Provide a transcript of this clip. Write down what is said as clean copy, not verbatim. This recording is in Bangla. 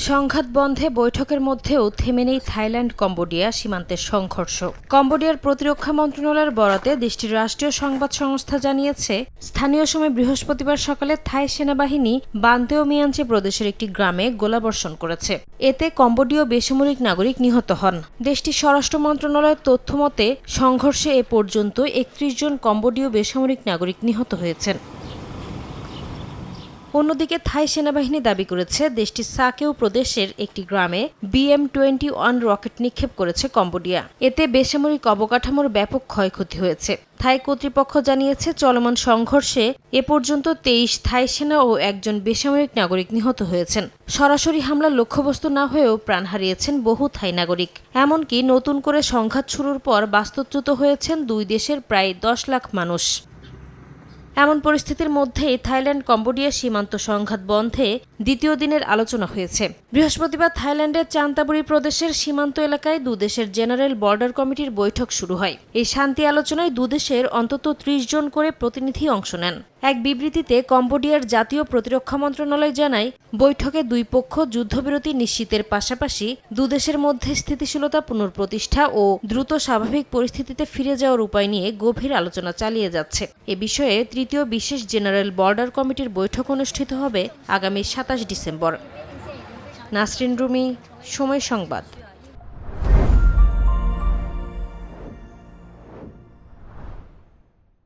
সংঘাত বন্ধে বৈঠকের মধ্যেও থেমে নেই থাইল্যান্ড কম্বোডিয়া সীমান্তের সংঘর্ষ। কম্বোডিয়ার প্রতিরক্ষা মন্ত্রণালয়ের বরাতে দেশটির রাষ্ট্রীয় সংবাদ সংস্থা জানিয়েছে, স্থানীয় সময় বৃহস্পতিবার সকালে থাই সেনাবাহিনী বান্তেও মিয়াঞ্চি প্রদেশের একটি গ্রামে গোলাবর্ষণ করেছে। এতে কম্বোডীয় বেসামরিক নাগরিক নিহত হন। দেশটির স্বরাষ্ট্র মন্ত্রণালয়ের তথ্য মতে সংঘর্ষে এ পর্যন্ত ৩১ জন কম্বোডীয় বেসামরিক নাগরিক নিহত হয়েছেন। অন্যদিকে থাই সেনাবাহিনী দাবি করেছে, দেশটির সাকেউ প্রদেশের একটি গ্রামে BM-21 রকেট নিক্ষেপ করেছে কম্বোডিয়া। এতে বেসামরিক অবকাঠামোর ব্যাপক ক্ষয়ক্ষতি হয়েছে। থাই কর্তৃপক্ষ জানিয়েছে, চলমান সংঘর্ষে এ পর্যন্ত 23 থাই সেনা ও একজন বেসামরিক নাগরিক নিহত হয়েছেন। সরাসরি হামলার লক্ষ্যবস্তু না হয়েও প্রাণ হারিয়েছেন বহু থাই নাগরিক। এমনকি নতুন করে সংঘাত শুরুর পর বাস্তুচ্যুত হয়েছেন দুই দেশের প্রায় 10 লাখ মানুষ। এমন পরিস্থিতির মধ্যেই থাইল্যান্ড কম্বোডিয়া সীমান্ত সংঘাত বন্ধে দ্বিতীয় দিনের আলোচনা হয়েছে। বৃহস্পতিবার থাইল্যান্ডের চান্তাবুরি প্রদেশের সীমান্ত এলাকায় দুদেশের জেনারেল বর্ডার কমিটির বৈঠক শুরু হয়। এই শান্তি আলোচনায় দুদেশের অন্তত 30 জন করে প্রতিনিধি অংশ নেন। এক বিবৃতিতে কম্বোডিয়ার জাতীয় প্রতিরক্ষা মন্ত্রণালয় জানায়, বৈঠকে দুই পক্ষ যুদ্ধবিরতি নিশ্চিতের পাশাপাশি দুদেশের মধ্যে স্থিতিশীলতা পুনঃপ্রতিষ্ঠা ও দ্রুত স্বাভাবিক পরিস্থিতিতে ফিরে যাওয়ার উপায় নিয়ে গভীর আলোচনা চালিয়ে যাচ্ছে। এ বিষয়ে তৃতীয় বিশেষ জেনারেল বর্ডার কমিটির বৈঠক অনুষ্ঠিত হবে আগামী 27 ডিসেম্বর। নাসরিন রুমি, সময় সংবাদ।